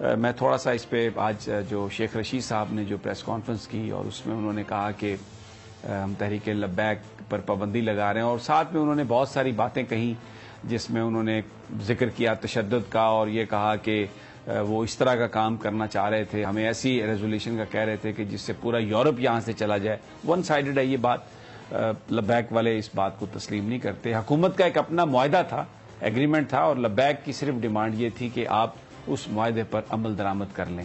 میں تھوڑا سا اس پہ آج جو شیخ رشید صاحب نے جو پریس کانفرنس کی اور اس میں انہوں نے کہا کہ ہم تحریک لبیک پر پابندی لگا رہے ہیں، اور ساتھ میں انہوں نے بہت ساری باتیں کہیں جس میں انہوں نے ذکر کیا تشدد کا، اور یہ کہا کہ وہ اس طرح کا کام کرنا چاہ رہے تھے، ہمیں ایسی ریزولوشن کا کہہ رہے تھے کہ جس سے پورا یورپ یہاں سے چلا جائے۔ ون سائیڈڈ ہے یہ بات، لبیک والے اس بات کو تسلیم نہیں کرتے۔ حکومت کا ایک اپنا معاہدہ تھا، ایگریمنٹ تھا، اور لبیک کی صرف ڈیمانڈ یہ تھی کہ آپ اس معاہدے پر عمل درآمد کر لیں۔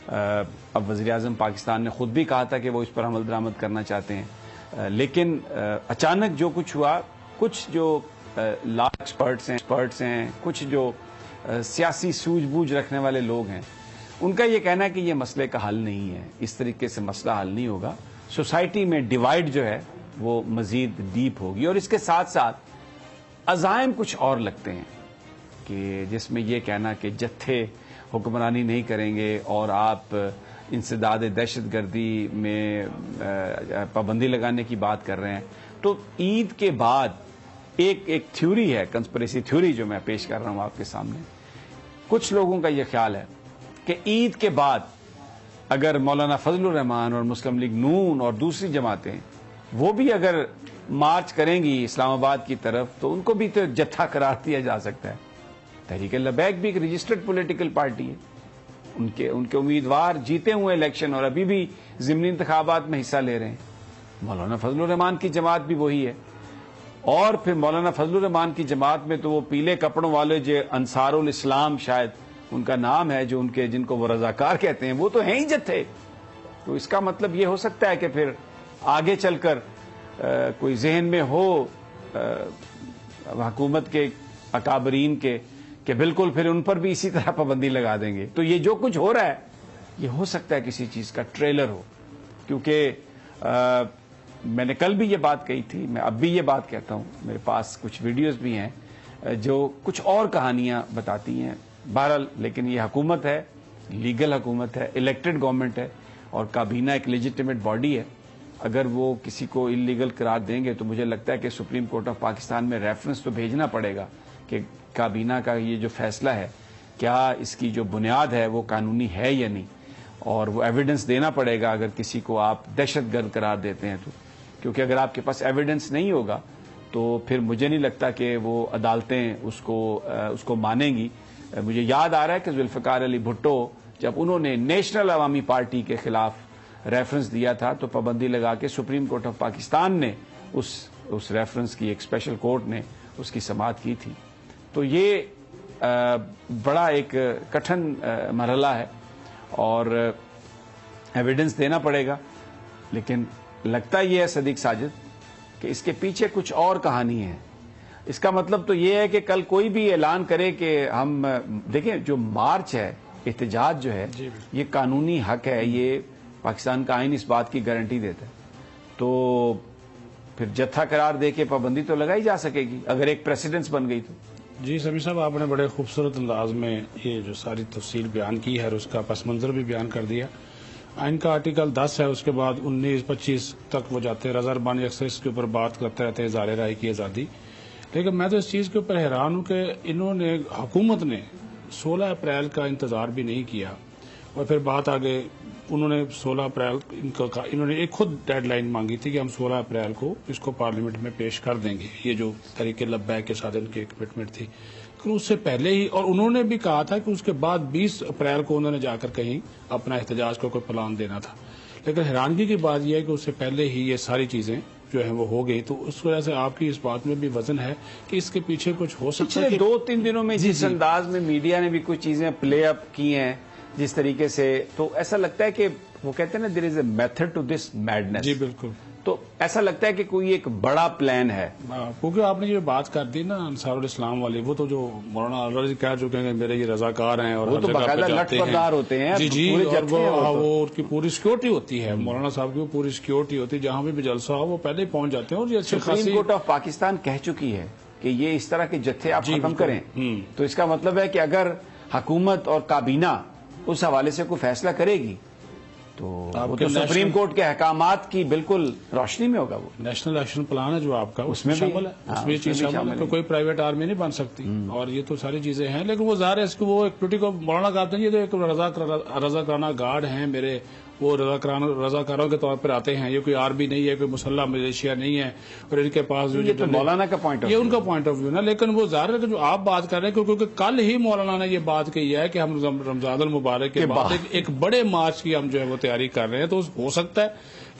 اب وزیراعظم پاکستان نے خود بھی کہا تھا کہ وہ اس پر عمل درآمد کرنا چاہتے ہیں، لیکن اچانک جو کچھ ہوا، کچھ جو لا ایکسپرٹس ہیں، کچھ جو سیاسی سوجھ بوجھ رکھنے والے لوگ ہیں، ان کا یہ کہنا ہے کہ یہ مسئلے کا حل نہیں ہے، اس طریقے سے مسئلہ حل نہیں ہوگا، سوسائٹی میں ڈیوائیڈ جو ہے وہ مزید ڈیپ ہوگی، اور اس کے ساتھ ساتھ عزائم کچھ اور لگتے ہیں کہ جس میں یہ کہنا کہ جتھے حکمرانی نہیں کریں گے اور آپ انسداد دہشت گردی میں پابندی لگانے کی بات کر رہے ہیں۔ تو عید کے بعد ایک تھیوری ہے، کنسپریسی تھیوری جو میں پیش کر رہا ہوں آپ کے سامنے۔ کچھ لوگوں کا یہ خیال ہے کہ عید کے بعد اگر مولانا فضل الرحمان اور مسلم لیگ نون اور دوسری جماعتیں وہ بھی اگر مارچ کریں گی اسلام آباد کی طرف، تو ان کو بھی تو جتھا قرار دیا جا سکتا ہے۔ تحریک لبیک بھی ایک رجسٹرڈ پولیٹیکل پارٹی ہے، ان کے امیدوار جیتے ہوئے الیکشن اور ابھی بھی ضمنی انتخابات میں حصہ لے رہے ہیں۔ مولانا فضل الرحمان کی جماعت بھی وہی ہے، اور پھر مولانا فضل الرحمان کی جماعت میں تو وہ پیلے کپڑوں والے جو انصار الاسلام شاید ان کا نام ہے، جو جن کو وہ رضاکار کہتے ہیں، وہ تو ہیں ہی جتھے۔ تو اس کا مطلب یہ ہو سکتا ہے کہ پھر آگے چل کر کوئی ذہن میں ہو حکومت کے اکابرین کے کہ بالکل پھر ان پر بھی اسی طرح پابندی لگا دیں گے۔ تو یہ جو کچھ ہو رہا ہے یہ ہو سکتا ہے کسی چیز کا ٹریلر ہو، کیونکہ میں نے کل بھی یہ بات کہی تھی، میں اب بھی یہ بات کہتا ہوں، میرے پاس کچھ ویڈیوز بھی ہیں جو کچھ اور کہانیاں بتاتی ہیں۔ بہرحال لیکن یہ حکومت ہے، لیگل حکومت ہے، الیکٹڈ گورنمنٹ ہے، اور کابینہ ایک لیجٹیمیٹ باڈی ہے۔ اگر وہ کسی کو انلیگل قرار دیں گے تو مجھے لگتا ہے کہ سپریم کورٹ آف پاکستان میں ریفرنس تو بھیجنا پڑے گا کہ کابینہ کا یہ جو فیصلہ ہے کیا اس کی جو بنیاد ہے وہ قانونی ہے یا نہیں، اور وہ ایویڈنس دینا پڑے گا اگر کسی کو آپ دہشت گرد قرار دیتے ہیں تو، کیونکہ اگر آپ کے پاس ایویڈنس نہیں ہوگا تو پھر مجھے نہیں لگتا کہ وہ عدالتیں اس کو مانیں گی۔ مجھے یاد آ رہا ہے کہ ذوالفقار علی بھٹو جب انہوں نے نیشنل عوامی پارٹی کے خلاف ریفرنس دیا تھا تو پابندی لگا کے سپریم کورٹ آف پاکستان نے اس ریفرنس کی ایک اسپیشل کورٹ نے اس کی سماعت کی تھی۔ تو یہ بڑا ایک کٹھن مرحلہ ہے اور ایویڈنس دینا پڑے گا، لیکن لگتا یہ ہے صدیق ساجد کہ اس کے پیچھے کچھ اور کہانی ہے۔ اس کا مطلب تو یہ ہے کہ کل کوئی بھی اعلان کرے کہ ہم دیکھیں جو مارچ ہے، احتجاج جو ہے، یہ قانونی حق ہے، یہ پاکستان کا آئین اس بات کی گارنٹی دیتا ہے، تو پھر جتھا قرار دے کے پابندی تو لگائی جا سکے گی اگر ایک پریسیڈنس بن گئی تو۔ جی سمیع صاحب، آپ نے بڑے خوبصورت انداز میں یہ جو ساری تفصیل بیان کی ہے اور اس کا پس منظر بھی بیان کر دیا۔ آئین کا آرٹیکل 10 ہے، اس کے بعد 19، 25 تک وہ جاتے ہیں۔ رضا ربانی اکثر اس کے اوپر بات کرتے رہتے ہیں، اظہار رائے کی آزادی، لیکن میں تو اس چیز کے اوپر حیران ہوں کہ انہوں نے، حکومت نے 16 اپریل کا انتظار بھی نہیں کیا، اور پھر بات آگے انہوں نے 16 اپریل انہوں نے ایک خود ڈیڈ لائن مانگی تھی کہ ہم 16 اپریل کو اس کو پارلیمنٹ میں پیش کر دیں گے، یہ جو تحریک لبیک کے ساتھ ان کی کمٹمنٹ تھی، لیکن اس سے پہلے ہی، اور انہوں نے بھی کہا تھا کہ اس کے بعد 20 اپریل کو انہوں نے جا کر کہیں اپنا احتجاج کو کوئی پلان دینا تھا، لیکن حیرانگی کی بات یہ ہے کہ اس سے پہلے ہی یہ ساری چیزیں جو ہیں وہ ہو گئی۔ تو اس وجہ سے آپ کی اس بات میں بھی وزن ہے کہ اس کے پیچھے کچھ ہو سکتا ہے۔ 2-3 دنوں میں جس انداز میں میڈیا نے بھی کچھ چیزیں پلے اپ کی ہیں جس طریقے سے، تو ایسا لگتا ہے کہ وہ کہتے ہیں نا there is a method to this madness. جی بالکل، تو ایسا لگتا ہے کہ کوئی ایک بڑا پلان ہے، کیونکہ آپ نے یہ بات کر دی نا انصار الاسلام والی، وہ تو جو مولانا الرازی کہہ چکے ہیں میرے یہ رضاکار ہیں اور وہ تو باقاعدہ لٹ پردار ہوتے ہیں۔ جی جی، وہ ان کی پوری سیکورٹی ہوتی ہے، مولانا صاحب کی وہ پوری سیکورٹی ہوتی ہے، جہاں بھی جلسہ ہو وہ پہلے ہی پہنچ جاتے ہیں۔ اور یہ سپریم کورٹ آف پاکستان کہہ چکی ہے کہ یہ اس طرح کے جتھے آپ ختم کریں، تو اس کا مطلب ہے کہ اگر حکومت اور کابینہ اس حوالے سے کوئی فیصلہ کرے گی تو وہ تو سپریم کورٹ کے احکامات کی بالکل روشنی میں ہوگا. وہ نیشنل ایکشن پلان ہے جو آپ کا اس میں شامل ہے, اس میں یہ چیز شامل ہے کہ کوئی پرائیویٹ آرمی نہیں بن سکتی, اور یہ تو ساری چیزیں ہیں. لیکن وہ ظاہر ہے اس کو وہ ایک پولیٹیکل مولانا کہتے ہیں یہ تو ایک رضاکارانہ گارڈ ہیں میرے, وہ رضاکاروں کے طور پر آتے ہیں, یہ کوئی آرمی نہیں ہے, کوئی مسلح ملیشیا نہیں ہے, اور ان کے پاس جو مولانا کا پوائنٹ یہ ان کا پوائنٹ آف ویو نا. لیکن وہ ظاہر ہے کہ جو آپ بات کر رہے ہیں کیونکہ کل ہی مولانا نے یہ بات کہی ہے کہ ہم رمضان المبارک کے بعد ایک بڑے مارچ کی ہم جو ہے وہ تیاری کر رہے ہیں. تو ہو سکتا ہے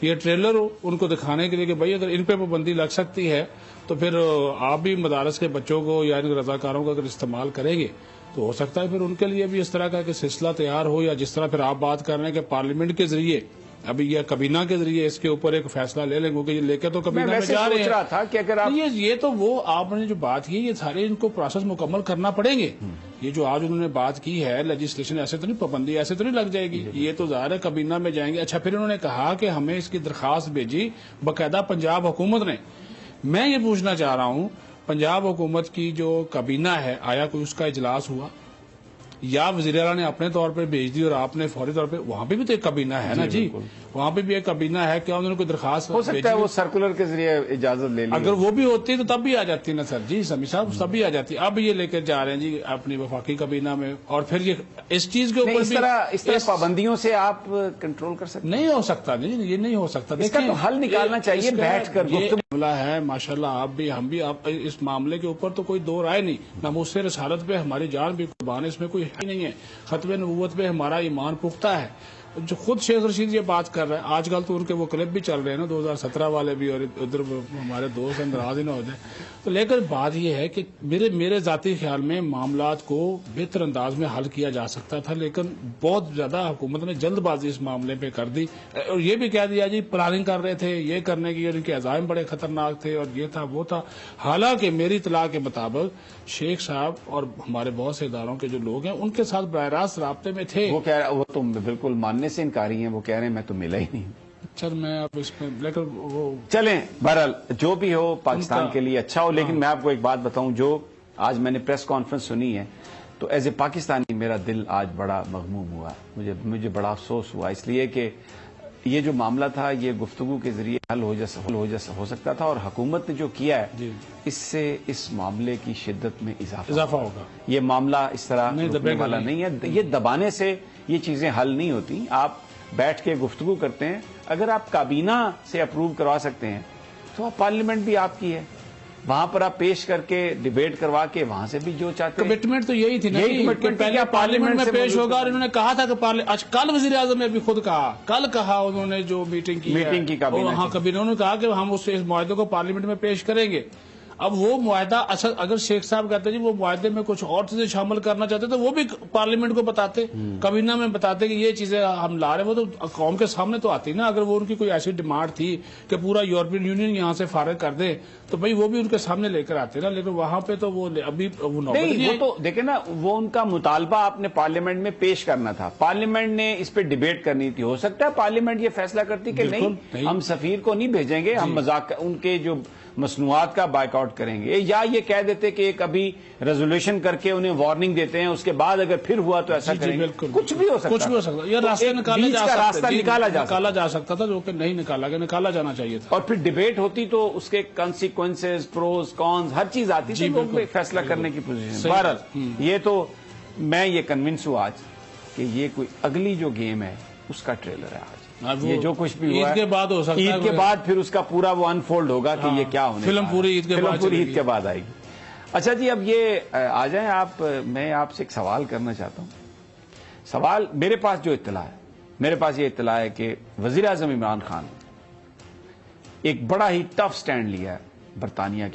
یہ ٹریلر ہو ان کو دکھانے کے لیے کہ بھائی اگر ان پہ پابندی لگ سکتی ہے تو پھر آپ بھی مدارس کے بچوں کو یا ان رضاکاروں کو اگر استعمال کریں گے تو ہو سکتا ہے پھر ان کے لیے بھی اس طرح کا کہ سلسلہ تیار ہو, یا جس طرح پھر آپ بات کر رہے ہیں کہ پارلیمنٹ کے ذریعے ابھی یہ کابینہ کے ذریعے اس کے اوپر ایک فیصلہ لے لیں گے کہ یہ لے کے تو کابینہ میں جا رہے ہیں. تھا کہ اگر یہ تو وہ آپ نے جو بات کی یہ سارے ان کو پروسیس مکمل کرنا پڑیں گے. یہ جو آج انہوں نے بات کی ہے لیجسلیشن ایسے تو نہیں, پابندی ایسے تو نہیں لگ جائے گی, یہ تو ظاہر ہے کابینہ میں جائیں گے. اچھا پھر انہوں نے کہا کہ ہمیں اس کی درخواست بھیجی باقاعدہ پنجاب حکومت نے. میں یہ پوچھنا چاہ رہا ہوں پنجاب حکومت کی جو کابینہ ہے آیا کوئی اس کا اجلاس ہوا, یا وزیر اعلیٰ نے اپنے طور پر بھیج دی اور آپ نے فوری طور پہ, وہاں پہ بھی تو ایک کابینہ ہے نا جی, وہاں پہ بھی ایک کابینہ ہے, کیا انہوں نے کوئی درخواست ہو سکتا ہے وہ سرکولر کے ذریعے اجازت لے لی, اگر وہ بھی ہوتی تو تب بھی آ جاتی نا سر جی سمی صاحب, تب بھی آ جاتی. اب یہ لے کے جا رہے ہیں جی اپنی وفاقی کابینہ میں, اور پھر یہ اس چیز کے اوپر اس طرح پابندیوں سے آپ کنٹرول کر سکتے نہیں ہو سکتا. نہیں یہ نہیں ہو سکتا, اس کا تو حل نکالنا چاہیے بیٹھ کر. معاملہ ہے ماشاءاللہ, آپ بھی ہم بھی اس معاملے کے اوپر تو کوئی دو رائے نہیں, ناموس رسالت پہ ہماری جان بھی قربان ہے, اس میں کوئی ہے نہیں ہے. ختم نبوت پہ ہمارا ایمان پختہ ہے. جو خود شیخ رشید یہ بات کر رہے ہیں آج کل تو ان کے وہ کلپ بھی چل رہے ہیں نا 2017 والے بھی, اور ادھر ہمارے دوست ناراض ہی نہ ہو جائے. تو لیکن بات یہ ہے کہ میرے ذاتی خیال میں معاملات کو بہتر انداز میں حل کیا جا سکتا تھا, لیکن بہت زیادہ حکومت نے جلد بازی اس معاملے پہ کر دی, اور یہ بھی کہہ دیا جی پلاننگ کر رہے تھے یہ کرنے کی, اور ان کے عزائم بڑے خطرناک تھے, اور یہ تھا وہ تھا. حالانکہ میری اطلاع کے مطابق شیخ صاحب اور ہمارے بہت سے اداروں کے جو لوگ ہیں ان کے ساتھ براہ راست رابطے میں تھے. وہ تو بالکل ماننے سے انکاری ہیں, وہ کہہ رہے ہیں میں تو ملا ہی نہیں. چل میں اب اس میں لیکن وہ چلیں بہرحال جو بھی ہو پاکستان کے لیے اچھا ہو. لیکن میں آپ کو ایک بات بتاؤں, جو آج میں نے پریس کانفرنس سنی ہے تو ایز اے پاکستانی میرا دل آج بڑا مغموم ہوا, مجھے بڑا افسوس ہوا, اس لیے کہ یہ جو معاملہ تھا یہ گفتگو کے ذریعے حل ہو سکتا تھا, اور حکومت نے جو کیا ہے اس سے اس معاملے کی شدت میں اضافہ ہوگا. یہ معاملہ اس طرح رکنے والا نہیں ہے, یہ دبانے سے یہ چیزیں حل نہیں ہوتی. آپ بیٹھ کے گفتگو کرتے ہیں, اگر آپ کابینہ سے اپروو کروا سکتے ہیں تو آپ پارلیمنٹ بھی آپ کی ہے, وہاں پر آپ پیش کر کے ڈیبیٹ کروا کے وہاں سے بھی جو چاہتے ہیں. کمٹمنٹ تو یہی تھی نا, پہلے پارلیمنٹ میں پیش ہوگا, اور انہوں نے کہا تھا کہ آج کل وزیر اعظم نے بھی خود کہا انہوں نے جو میٹنگ کی کابینہ انہوں نے کہا کہ ہم اس معاہدے کو پارلیمنٹ میں پیش کریں گے. اب وہ معاہدہ اگر شیخ صاحب کہتے ہیں جی وہ معاہدے میں کچھ اور چیزیں شامل کرنا چاہتے تو وہ بھی پارلیمنٹ کو بتاتے, کابینہ میں بتاتے کہ یہ چیزیں ہم لا رہے ہیں, وہ تو قوم کے سامنے تو آتی نا. اگر وہ ان کی کوئی ایسی ڈیمانڈ تھی کہ پورا یورپین یونین یہاں سے فارغ کر دے تو بھائی وہ بھی ان کے سامنے لے کر آتے نا. لیکن وہاں پہ تو وہ ابھی وہ تو دیکھیں نا, وہ ان کا مطالبہ آپ نے پارلیمنٹ میں پیش کرنا تھا, پارلیمنٹ نے اس پہ ڈیبیٹ کرنی تھی. ہو سکتا ہے پارلیمنٹ یہ فیصلہ کرتی کہ نہیں ہم سفیر کو نہیں بھیجیں گے, ہم مذاق ان کے جو مصنوعات کا بائک آؤٹ کریں گے, یا یہ کہہ دیتے کہ ایک ابھی ریزولوشن کر کے انہیں وارننگ دیتے ہیں, اس کے بعد اگر پھر ہوا تو ایسا کریں گے. کچھ بھی ہو سکتا, یہ راستہ نکالا جا سکتا تھا جو کہ نہیں نکالا جانا چاہیے تھا. اور پھر ڈیبیٹ ہوتی تو اس کے کانسیکوینسز, پروز کونز, ہر چیز آتی تھی, لوگ فیصلہ کرنے کی پوزیشن. بہرحال یہ تو میں یہ کنونس ہوں آج کہ یہ کوئی اگلی جو گیم ہے اس کا ٹریلر ہے. آج یہ جو کچھ بھی ہوا عید کے بعد ہو سکتا ہے, عید کے بعد پھر اس کا پورا وہ انفولڈ ہوگا کہ یہ کیا ہونے, فلم پوری عید کے بعد آئے گی. اچھا جی, اب یہ آ جائیں آپ, میں آپ سے ایک سوال کرنا چاہتا ہوں. سوال میرے پاس جو اطلاع ہے, میرے پاس یہ اطلاع ہے کہ وزیر اعظم عمران خان ایک بڑا ہی ٹف سٹینڈ لیا ہے برطانیہ